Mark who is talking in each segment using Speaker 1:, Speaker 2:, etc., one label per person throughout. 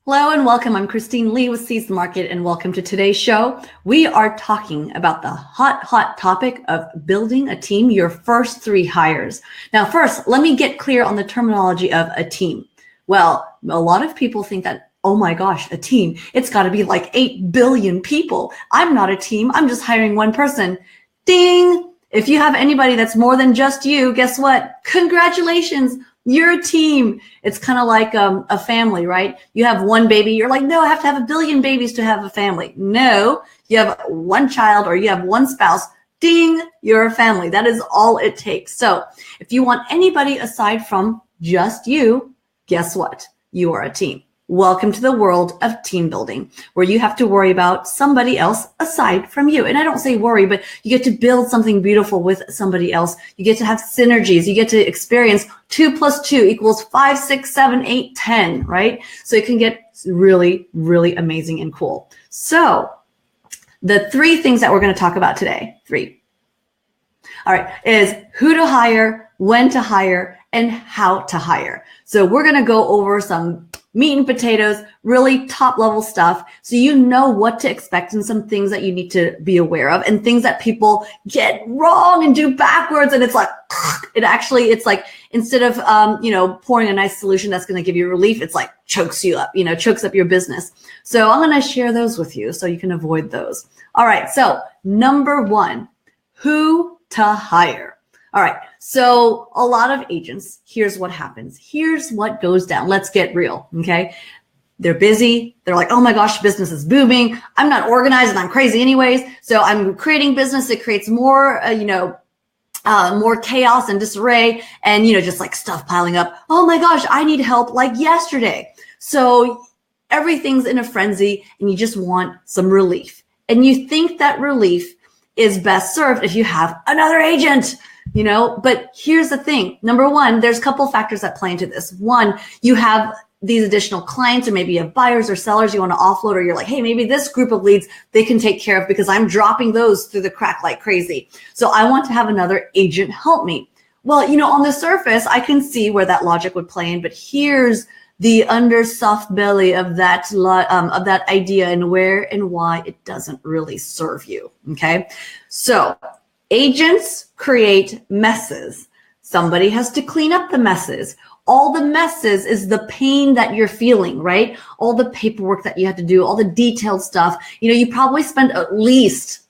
Speaker 1: Hello and welcome. I'm Christine Lee with Seize the Market, and welcome to today's show. We are talking about the hot topic of building a team, your first 3 hires. Now, first, let me get clear on the terminology of a team. Well, a lot of people think that, oh my gosh, a team, it's got to be like 8 billion people. I'm not a team. I'm just hiring one person. Ding! If you have anybody that's more than just you, guess what? Congratulations. You're a team. It's kind of like a family, right? You have one baby. You're like, no, I have to have 1 billion babies to have a family. No, you have one child or you have one spouse. Ding, you're a family. That is all it takes. So if you want anybody aside from just you, guess what? You are a team. Welcome to the world of team building, where you have to worry about somebody else aside from you. And I don't say worry, but you get to build something beautiful with somebody else. You get to have synergies. You get to experience 2 + 2 = 5, 6, 7, 8, 10, right? So it can get really, really amazing and cool. So the 3 things that we're going to talk about today, 3. All right, is who to hire, when to hire, and how to hire. So we're going to go over some meat and potatoes, really top level stuff, so you know what to expect and some things that you need to be aware of and things that people get wrong and do backwards. And it's like, it's like, instead of, pouring a nice solution that's going to give you relief, it's like chokes you up, chokes up your business. So I'm going to share those with you so you can avoid those. All right. So number 1, who to hire. All right. So a lot of agents, here's what happens. Here's what goes down. Let's get real. Okay. They're busy. They're like, oh my gosh, business is booming. I'm not organized and I'm crazy anyways. So I'm creating business. It creates more, more chaos and disarray and, just like stuff piling up. Oh my gosh, I need help like yesterday. So everything's in a frenzy and you just want some relief. And you think that relief is best served if you have another agent. But here's the thing. Number 1, there's a couple factors that play into this. 1, you have these additional clients, or maybe you have buyers or sellers you want to offload, or you're like, hey, maybe this group of leads they can take care of because I'm dropping those through the crack like crazy. So I want to have another agent help me. Well, on the surface, I can see where that logic would play in, but here's the under soft belly of that idea and where and why it doesn't really serve you. Okay. So agents create messes. Somebody has to clean up the messes. All the messes is the pain that you're feeling, right? All the paperwork that you have to do, all the detailed stuff. You probably spend at least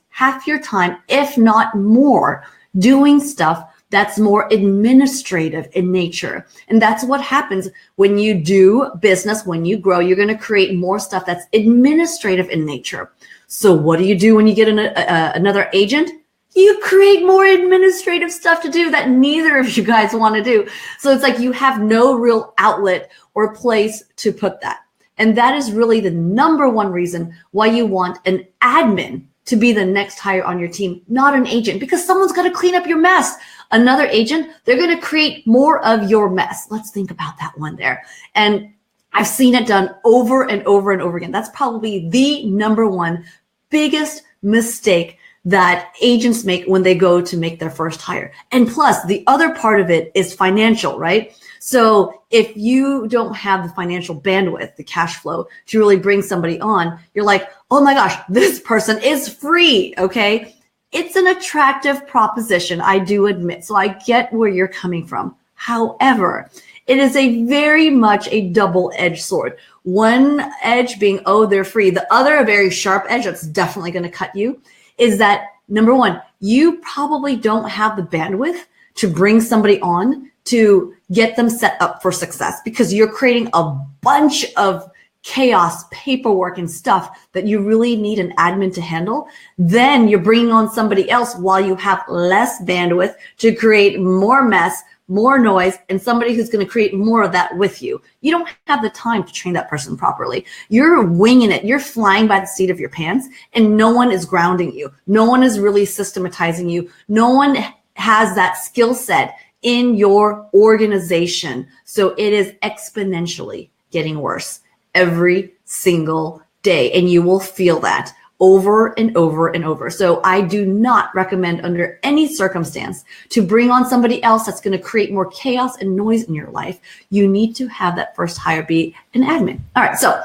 Speaker 1: half your time, if not more, doing stuff that's more administrative in nature. And that's what happens when you do business, when you grow, you're going to create more stuff that's administrative in nature. So what do you do when you get another agent? You create more administrative stuff to do that neither of you guys want to do. So it's like you have no real outlet or place to put that. And that is really the number 1 reason why you want an admin to be the next hire on your team, not an agent, because someone's got to clean up your mess. Another agent, they're going to create more of your mess. Let's think about that one there. And I've seen it done over and over and over again. That's probably the number 1 biggest mistake that agents make when they go to make their first hire. And plus, the other part of it is financial, right? So if you don't have the financial bandwidth, the cash flow to really bring somebody on, you're like, oh my gosh, this person is free, okay? It's an attractive proposition, I do admit. So I get where you're coming from. However, it is a very much a double-edged sword. One edge being, oh, they're free. The other, a very sharp edge that's definitely going to cut you, is that number 1, you probably don't have the bandwidth to bring somebody on to get them set up for success because you're creating a bunch of chaos, paperwork, and stuff that you really need an admin to handle. Then you're bringing on somebody else while you have less bandwidth to create more mess, more noise, and somebody who's going to create more of that with you. You don't have the time to train that person properly. You're winging it. You're flying by the seat of your pants, and no one is grounding you. No one is really systematizing you. No one has that skill set in your organization. So it is exponentially getting worse every single day, and you will feel that. over and over and over. So I do not recommend under any circumstance to bring on somebody else that's going to create more chaos and noise in your life. You need to have that first hire be an admin. All right. So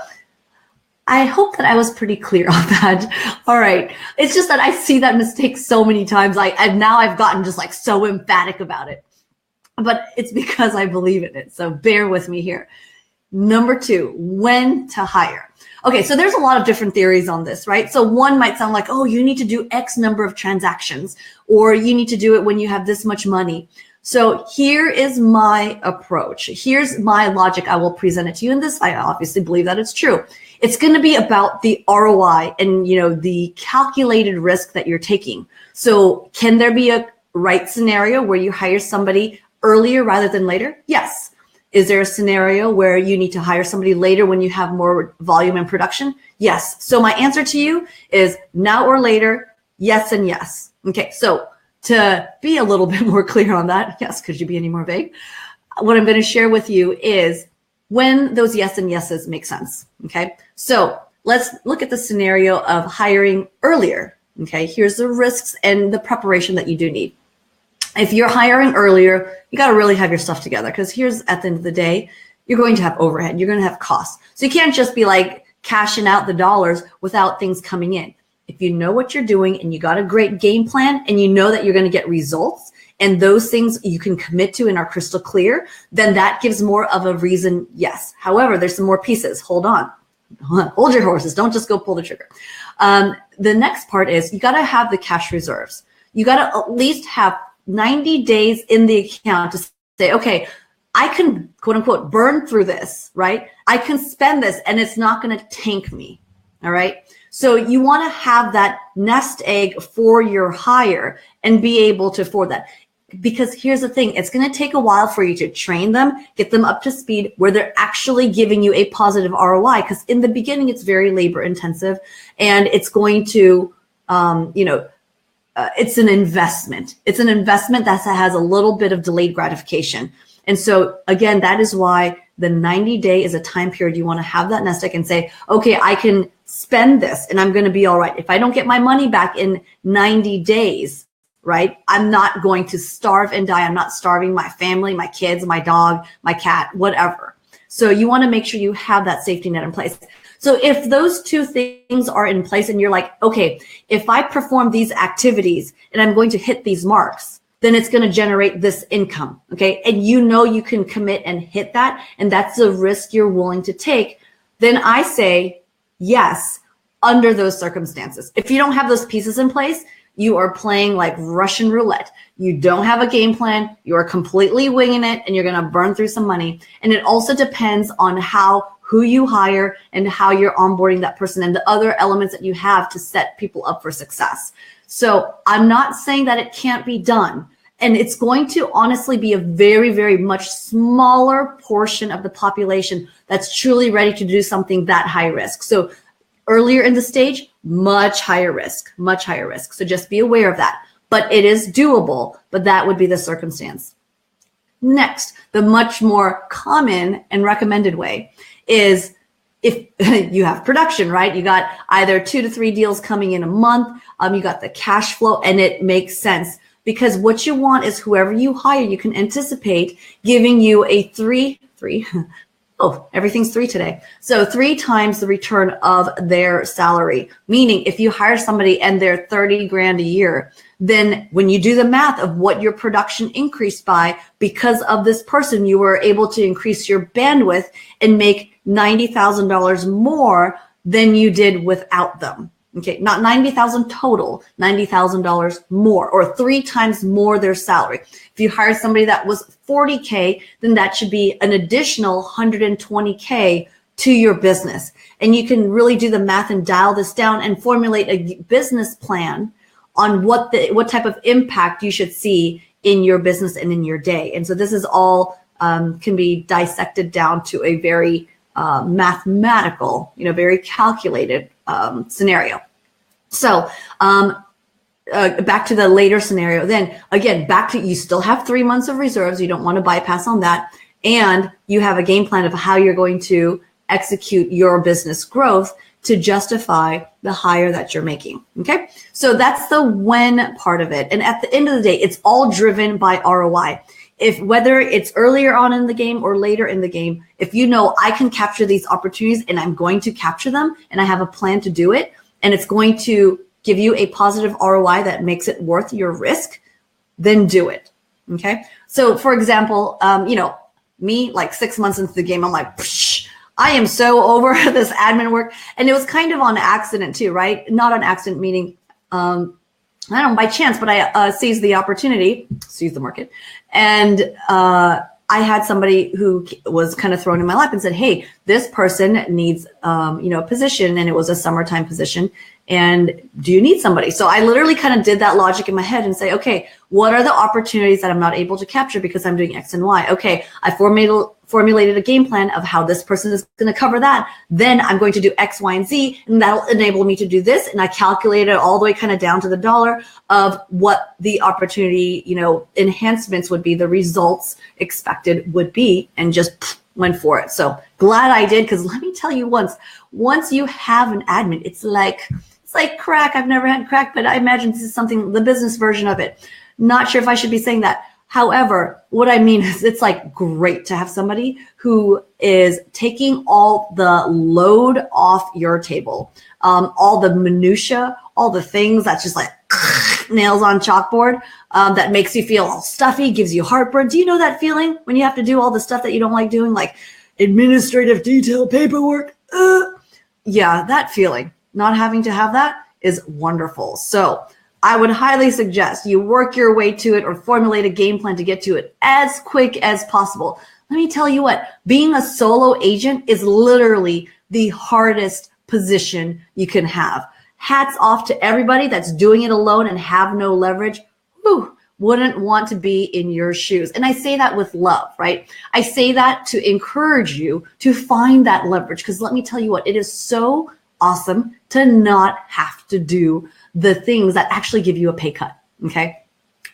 Speaker 1: I hope that I was pretty clear on that. All right. It's just that I see that mistake so many times. I've gotten just like so emphatic about it, but it's because I believe in it. So bear with me here. Number 2, when to hire. Okay. So there's a lot of different theories on this, right? So one might sound like, oh, you need to do X number of transactions, or you need to do it when you have this much money. So here is my approach. Here's my logic. I will present it to you in this. I obviously believe that it's true. It's going to be about the ROI and, the calculated risk that you're taking. So can there be a right scenario where you hire somebody earlier rather than later? Yes. Is there a scenario where you need to hire somebody later when you have more volume and production? Yes. So my answer to you is now or later, yes and yes. Okay. So to be a little bit more clear on that, yes, could you be any more vague? What I'm going to share with you is when those yes and yeses make sense. Okay. So let's look at the scenario of hiring earlier. Okay. Here's the risks and the preparation that you do need. If you're hiring earlier, you got to really have your stuff together, because here's at the end of the day, you're going to have overhead. You're going to have costs. So you can't just be like cashing out the dollars without things coming in. If you know what you're doing and you got a great game plan and you know that you're going to get results and those things you can commit to and are crystal clear, then that gives more of a reason, yes. However, there's some more pieces. Hold on. Hold your horses. Don't just go pull the trigger. The next part is you got to have the cash reserves. You got to at least have 90 days in the account to say, okay, I can quote unquote burn through this, right? I can spend this and it's not going to tank me. All right. So you want to have that nest egg for your hire and be able to afford that. Because here's the thing, it's going to take a while for you to train them, get them up to speed where they're actually giving you a positive ROI. Because in the beginning, it's very labor intensive and it's going to, it's an investment. It's an investment that has a little bit of delayed gratification. And so again, that is why the 90-day is a time period you want to have that nest egg and say, okay, I can spend this and I'm going to be all right. If I don't get my money back in 90 days, right, I'm not going to starve and die. I'm not starving my family, my kids, my dog, my cat, whatever. So you want to make sure you have that safety net in place. So if those two things are in place and you're like, okay, if I perform these activities and I'm going to hit these marks, then it's going to generate this income. Okay. And you can commit and hit that. And that's the risk you're willing to take. Then I say yes, under those circumstances. If you don't have those pieces in place, you are playing like Russian roulette. You don't have a game plan. You are completely winging it and you're going to burn through some money. And it also depends on who you hire and how you're onboarding that person and the other elements that you have to set people up for success. So I'm not saying that it can't be done. And it's going to honestly be a very, very much smaller portion of the population that's truly ready to do something that high risk. So earlier in the stage, much higher risk, much higher risk. So just be aware of that. But it is doable, but that would be the circumstance. Next, the much more common and recommended way is if you have production, right? You got either 2 to 3 deals coming in a month. You got the cash flow and it makes sense because what you want is whoever you hire, you can anticipate giving you a everything's 3 today. So 3 times the return of their salary, meaning if you hire somebody and they're 30 grand a year, then when you do the math of what your production increased by, because of this person, you were able to increase your bandwidth and make $90,000 more than you did without them. Okay, not $90,000 total, $90,000 more, or 3 times more their salary. If you hire somebody that was 40K, then that should be an additional 120K to your business. And you can really do the math and dial this down and formulate a business plan on what type of impact you should see in your business and in your day. And so this is all can be dissected down to a very mathematical, very calculated scenario. So back to the later scenario, then again, you still have 3 months of reserves. You don't want to bypass on that. And you have a game plan of how you're going to execute your business growth to justify the hire that you're making. Okay. So that's the when part of it. And at the end of the day, it's all driven by ROI. If whether it's earlier on in the game or later in the game, if you know I can capture these opportunities and I'm going to capture them and I have a plan to do it and it's going to give you a positive ROI that makes it worth your risk, then do it. Okay. So for example, me like 6 months into the game, I'm like, psh, I am so over this admin work. And it was kind of on accident too, right? Not on accident, meaning, I don't know, by chance, but I seized the opportunity, seized the market. And I had somebody who was kind of thrown in my lap and said, hey, this person needs, a position, and it was a summertime position. And do you need somebody? So I literally kind of did that logic in my head and say, okay, what are the opportunities that I'm not able to capture because I'm doing X and Y? Okay, I formulated a game plan of how this person is going to cover that. Then I'm going to do X, Y, and Z, and that'll enable me to do this. And I calculated all the way kind of down to the dollar of what the opportunity, enhancements would be, the results expected would be, and just went for it. So glad I did, because let me tell you, once you have an admin, it's like crack. I've never had crack, but I imagine this is something, the business version of it. Not sure if I should be saying that. However, what I mean is it's like great to have somebody who is taking all the load off your table, all the minutia, all the things that's just like nails on chalkboard, that makes you feel all stuffy, gives you heartburn. Do you know that feeling when you have to do all the stuff that you don't like doing, like administrative detail paperwork? Yeah, that feeling. Not having to have that is wonderful. So I would highly suggest you work your way to it or formulate a game plan to get to it as quick as possible. Let me tell you what, being a solo agent is literally the hardest position you can have. Hats off to everybody that's doing it alone and have no leverage. Whew, wouldn't want to be in your shoes. And I say that with love, right? I say that to encourage you to find that leverage, because let me tell you what, it is so awesome to not have to do the things that actually give you a pay cut. Okay.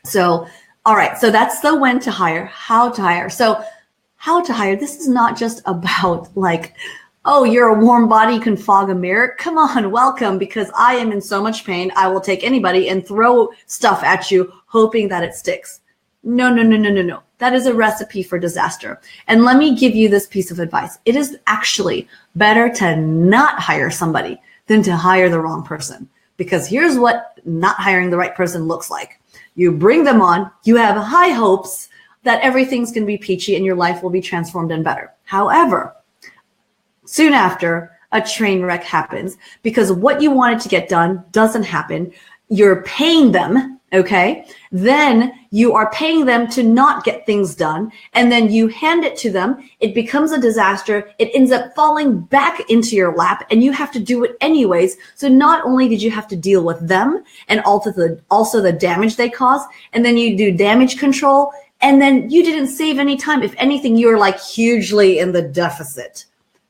Speaker 1: So, all right. So that's the when to hire, how to hire. So how to hire, this is not just about like, oh, you're a warm body, you can fog a mirror. Come on, welcome, because I am in so much pain. I will take anybody and throw stuff at you, hoping that it sticks. No. That is a recipe for disaster. And let me give you this piece of advice. It is actually better to not hire somebody than to hire the wrong person. Because here's what not hiring the right person looks like. You bring them on, you have high hopes that everything's going to be peachy and your life will be transformed and better. However, soon after, a train wreck happens because what you wanted to get done doesn't happen. You're paying them, okay? Then you are paying them to not get things done, and then you hand it to them. It becomes a disaster. It ends up falling back into your lap, and you have to do it anyways. So not only did you have to deal with them and also the damage they cause, and then you do damage control, and then you didn't save any time. If anything, you're like hugely in the deficit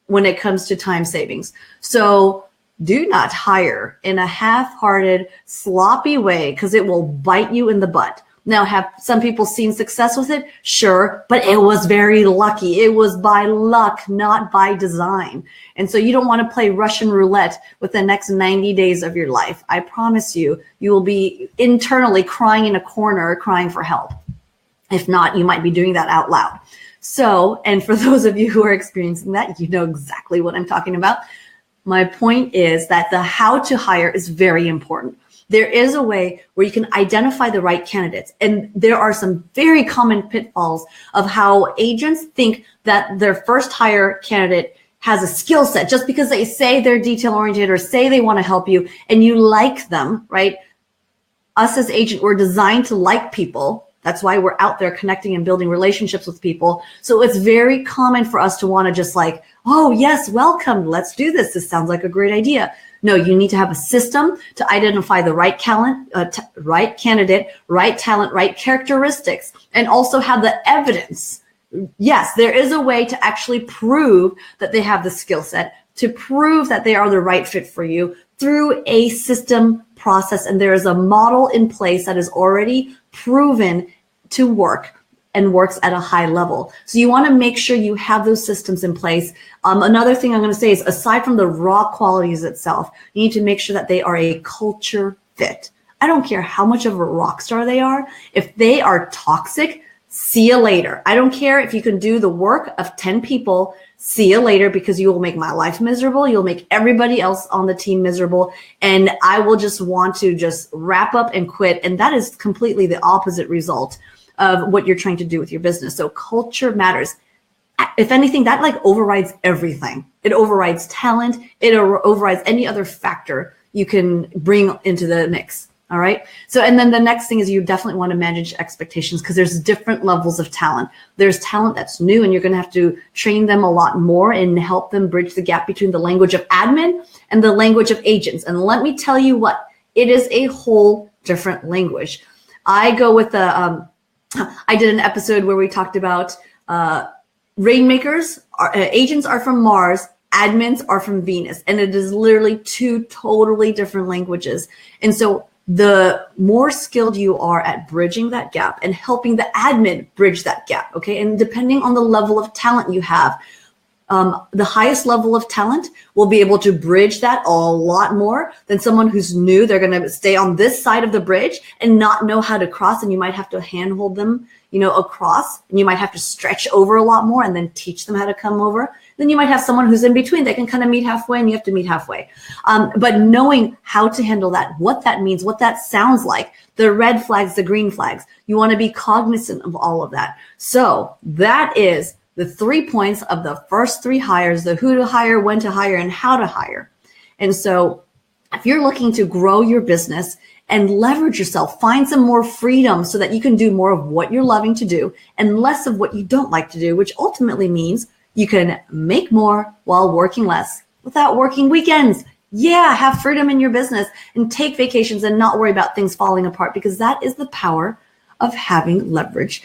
Speaker 1: when it comes to time savings. So do not hire in a half-hearted, sloppy way, because it will bite you in the butt. Now, have some people seen success with it? Sure, but it was very lucky. It was by luck, not by design. And so you don't want to play Russian roulette with the next 90 days of your life. I promise you, you will be internally crying in a corner, crying for help. If not, you might be doing that out loud. So, and for those of you who are experiencing that, you know exactly what I'm talking about. My point is that the how to hire is very important. There is a way where you can identify the right candidates. And there are some very common pitfalls of how agents think that their first hire candidate has a skill set just because they say they're detail oriented or say they want to help you and you like them, right? Us as agents, we're designed to like people. That's why we're out there connecting and building relationships with people. So it's very common for us to want to just like, oh, yes, welcome. Let's do this. This sounds like a great idea. No, you need to have a system to identify the right right candidate, right talent, right characteristics, and also have the evidence. Yes, there is a way to actually prove that they have the skill set, to prove that they are the right fit for you through a system process. And there is a model in place that is already proven to work. and works at a high level. So you want to make sure you have those systems in place. Another thing I'm going to say is, aside from the raw qualities itself, you need to make sure that they are a culture fit. I don't care how much of a rock star they are. If they are toxic, see you later. I don't care if you can do the work of 10 people. See you later, because you will make my life miserable. You'll make everybody else on the team miserable. And I will just want to just wrap up and quit. And that is completely the opposite result of what you're trying to do with your business. So culture matters. If anything, that like overrides everything. It overrides talent. It overrides any other factor you can bring into the mix. All right. So, and then the next thing is, you definitely want to manage expectations, because there's different levels of talent. There's talent that's new, and you're going to have to train them a lot more and help them bridge the gap between the language of admin and the language of agents. And let me tell you what, it is a whole different language. I go with the, I did an episode where we talked about rainmakers, agents are from Mars, admins are from Venus, and it is literally two totally different languages. And so the more skilled you are at bridging that gap and helping the admin bridge that gap, okay? And depending on the level of talent you have, the highest level of talent will be able to bridge that a lot more than someone who's new. They're going to stay on this side of the bridge and not know how to cross, and you might have to handhold them, across, and you might have to stretch over a lot more and then teach them how to come over. Then you might have someone who's in between. They can kind of meet halfway, and you have to meet halfway. But knowing how to handle that, what that means, what that sounds like, the red flags, the green flags, you want to be cognizant of all of that. So that is the 3 points of the first 3 hires: the who to hire, when to hire, and how to hire. And so if you're looking to grow your business and leverage yourself, find some more freedom so that you can do more of what you're loving to do and less of what you don't like to do, which ultimately means you can make more while working less without working weekends. Yeah, have freedom in your business and take vacations and not worry about things falling apart, because that is the power of having leverage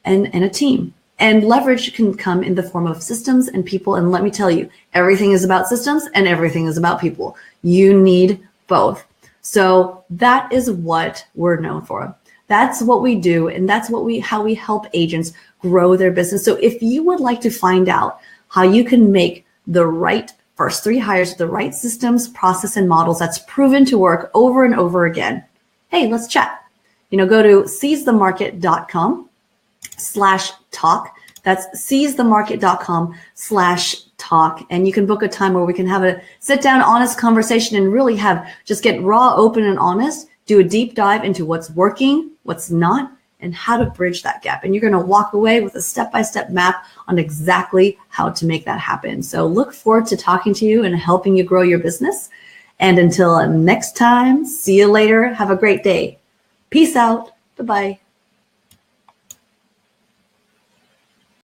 Speaker 1: and a team. And leverage can come in the form of systems and people. And let me tell you, everything is about systems and everything is about people. You need both. So that is what we're known for. That's what we do, and that's how we help agents grow their business. So if you would like to find out how you can make the right first 3 hires, the right systems, process, and models that's proven to work over and over again, hey, let's chat. Go to seizethemarket.com/talk. That's seizethemarket.com/talk. And you can book a time where we can have a sit down, honest conversation and really just get raw, open, and honest, do a deep dive into what's working, what's not, and how to bridge that gap. And you're going to walk away with a step-by-step map on exactly how to make that happen. So look forward to talking to you and helping you grow your business. And until next time, see you later. Have a great day. Peace out. Bye-bye.